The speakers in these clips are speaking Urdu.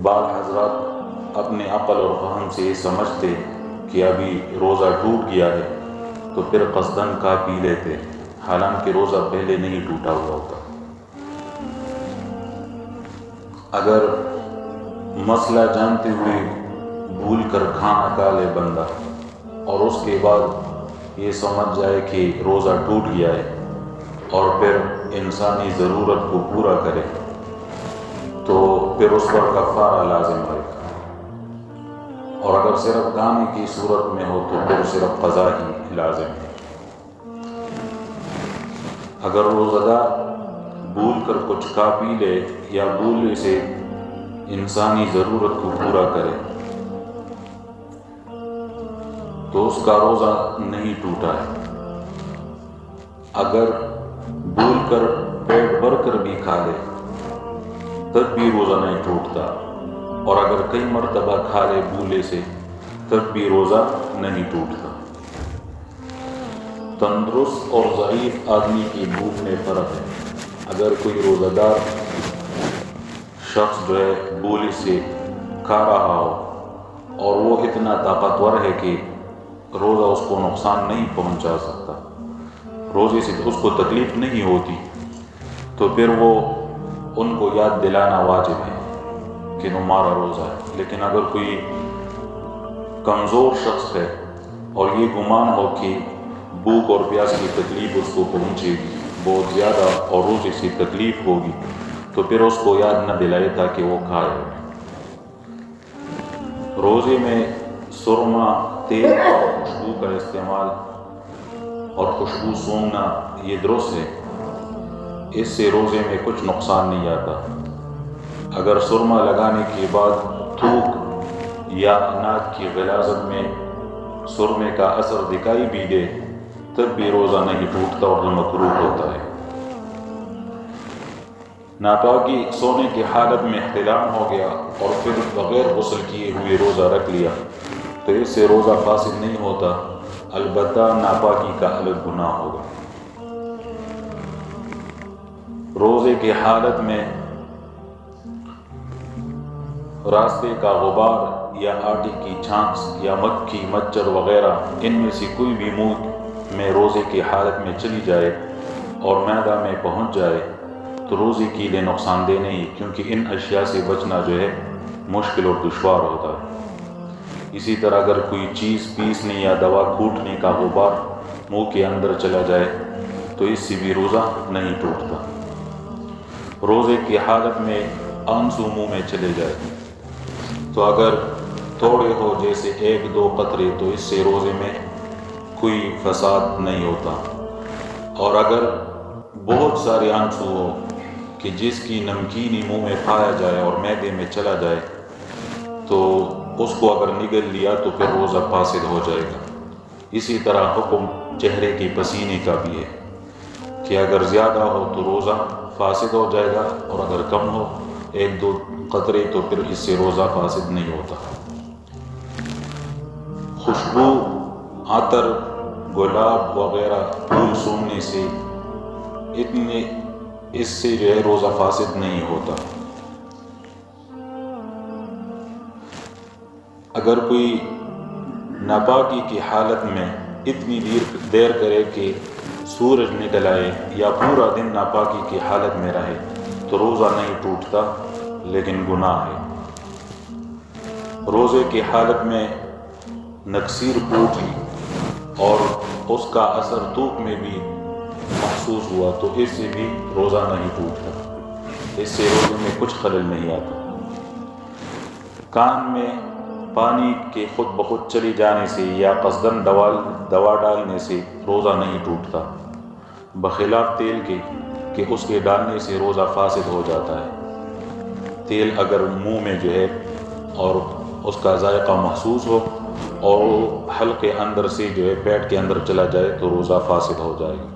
بعض حضرات اپنے عقل اور فہم سے یہ سمجھتے کہ ابھی روزہ ٹوٹ گیا ہے تو پھر قصداً کھا پی لیتے، حالانکہ روزہ پہلے نہیں ٹوٹا ہوا ہوتا۔ اگر مسئلہ جانتے ہوئے بھول کر کھانا کھا لے بندہ اور اس کے بعد یہ سمجھ جائے کہ روزہ ٹوٹ گیا ہے اور پھر انسانی ضرورت کو پورا کرے تو پھر اس پر کفارہ لازم رہے گا، اور اگر صرف کھانے کی صورت میں ہو تو پھر صرف قضا ہی لازم ہے۔ اگر روزہ دار بھول کر کچھ کھا پی لے یا بھولنے سے انسانی ضرورت کو پورا کرے تو اس کا روزہ نہیں ٹوٹا ہے۔ اگر بھول کر پیٹ بھر کر بھی کھا لے تب بھی روزہ نہیں ٹوٹتا، اور اگر کئی مرتبہ کھا لے بھولے سے تب بھی روزہ نہیں ٹوٹتا۔ تندرست اور ضعیف آدمی کی بھوک میں فرق ہے۔ اگر کوئی روزہ دار شخص جو ہے بھولی سے کھا رہا ہو اور وہ اتنا طاقتور ہے کہ روزہ اس کو نقصان نہیں پہنچا سکتا، روزے سے اس کو تکلیف نہیں ہوتی، تو پھر وہ ان کو یاد دلانا واجب ہے کہ ہمارا روزہ ہے۔ لیکن اگر کوئی کمزور شخص ہے اور یہ گمان ہو کہ بھوک اور پیاس کی تکلیف اس کو پہنچے گی بہت زیادہ اور روزے سے تکلیف ہوگی، تو پھر اس کو یاد نہ دلائے تاکہ وہ کھائے۔ روزے میں سرما، تیل اور خوشبو کا استعمال اور خوشبو سونگھنا یہ درست ہے، اس سے روزے میں کچھ نقصان نہیں آتا۔ اگر سرما لگانے کے بعد تھوک یا ناک کی غلاظت میں سرمے کا اثر دکھائی بھی دے تب بھی روزہ نہیں ٹوٹتا اور مکروہ ہوتا ہے۔ ناپاکی سونے کی حالت میں احتلام ہو گیا اور پھر بغیر غسل کیے ہوئے روزہ رکھ لیا تو اس سے روزہ فاسد نہیں ہوتا، البتہ ناپاکی کا الگ گناہ ہوگا۔ روزے کی حالت میں راستے کا غبار یا آٹے کی چھانس یا مکھی، مچھر وغیرہ ان میں سے کوئی بھی منہ میں روزے کی حالت میں چلی جائے اور معدہ میں پہنچ جائے تو روزے کے لیے نقصان دہ نہیں، کیونکہ ان اشیاء سے بچنا جو ہے مشکل اور دشوار ہوتا ہے۔ اسی طرح اگر کوئی چیز پیسنے یا دوا گھونٹنے کا غبار منہ کے اندر چلا جائے تو اس سے بھی روزہ نہیں ٹوٹتا۔ روزے کی حالت میں آنسو منہ میں چلے جائے تو اگر تھوڑے ہو جیسے 1-2 قطرے تو اس سے روزے میں کوئی فساد نہیں ہوتا، اور اگر بہت سارے آنسو ہو کہ جس کی نمکینی منہ میں کھایا جائے اور معدے میں چلا جائے تو اس کو اگر نگل لیا تو پھر روزہ فاسد ہو جائے گا۔ اسی طرح حکم چہرے کے پسینے کا بھی ہے کہ اگر زیادہ ہو تو روزہ فاسد ہو جائے گا، اور اگر کم ہو 1-2 قطرے تو پھر اس سے روزہ فاسد نہیں ہوتا۔ خوشبو، عطر، گلاب وغیرہ پھول سونگھنے سے اس سے جو ہے روزہ فاسد نہیں ہوتا۔ اگر کوئی ناپاکی کی حالت میں اتنی دیر کرے کہ سورج نکل آئے یا پورا دن ناپاکی کی حالت میں رہے تو روزہ نہیں ٹوٹتا لیکن گناہ ہے۔ روزے کی حالت میں نکسیر پھوٹ لی اور اس کا اثر تھوک میں بھی محسوس ہوا تو اس سے بھی روزہ نہیں ٹوٹتا، اس سے روزے میں کچھ خلل نہیں آتا۔ کان میں پانی کے خود بخود چلی جانے سے یا قصداً دوا ڈالنے سے روزہ نہیں ٹوٹتا، بخلاف تیل کے کہ اس کے ڈالنے سے روزہ فاسد ہو جاتا ہے۔ تیل اگر منہ میں جو ہے اور اس کا ذائقہ محسوس ہو اور وہ حلقے اندر سے جو ہے پیٹ کے اندر چلا جائے تو روزہ فاسد ہو جائے گا۔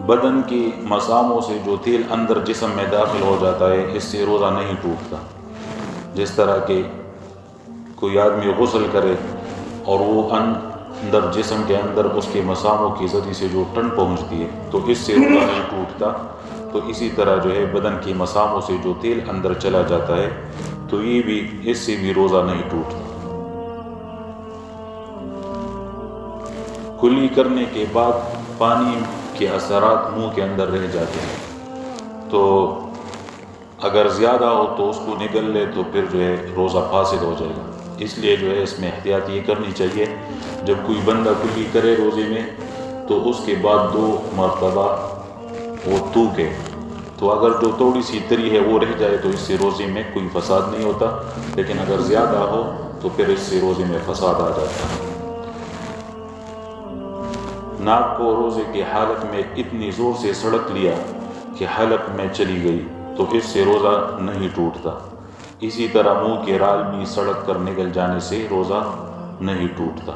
بدن کی مساموں سے جو تیل اندر جسم میں داخل ہو جاتا ہے اس سے روزہ نہیں ٹوٹتا۔ جس طرح کہ کوئی آدمی غسل کرے اور وہ اندر جسم کے اندر اس کے مساموں کی ذریعے سے جو ٹن پہنچتی ہے تو اس سے روزہ نہیں ٹوٹتا. تو اسی طرح جو ہے بدن کی مساموں سے جو تیل اندر چلا جاتا ہے تو یہ بھی اس سے بھی روزہ نہیں ٹوٹتا. کلی کرنے کے بعد پانی کے اثرات منہ کے اندر رہ جاتے ہیں، تو اگر زیادہ ہو تو اس کو نگل لے تو پھر جو ہے روزہ فاسد ہو جائے گا. اس لیے جو ہے اس میں احتیاط یہ کرنی چاہیے جب کوئی بندہ کلی کرے روزے میں تو اس کے بعد 2 مرتبہ وہ تھوکے. تو اگر جو تھوڑی سی تری ہے وہ رہ جائے تو اس سے روزے میں کوئی فساد نہیں ہوتا، لیکن اگر زیادہ ہو تو پھر اس سے روزے میں فساد آ جاتا ہے. ناک کو روزے کی حالت میں اتنی زور سے سڑک لیا کہ حلق میں چلی گئی تو اس سے روزہ نہیں ٹوٹتا. اسی طرح منہ کے رال بھی سڑک کر نکل جانے سے روزہ نہیں ٹوٹتا.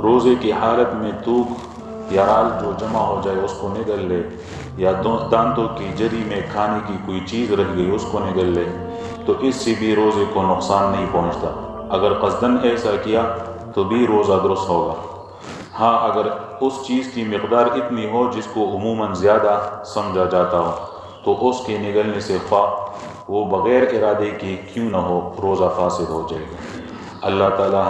روزے کی حالت میں تھوک یا رال جو جمع ہو جائے اس کو نگل لے، یا دانتوں کی جری میں کھانے کی کوئی چیز رہ گئی اس کو نگل لے تو اس سے بھی روزے کو نقصان نہیں پہنچتا. اگر قصداً ایسا کیا تو بھی روزہ درست ہوگا. ہاں اگر اس چیز کی مقدار اتنی ہو جس کو عموماً زیادہ سمجھا جاتا ہو تو اس کے نگلنے سے خواہ وہ بغیر ارادے کے کیوں نہ ہو روزہ فاسد ہو جائے گا. اللہ تعالیٰ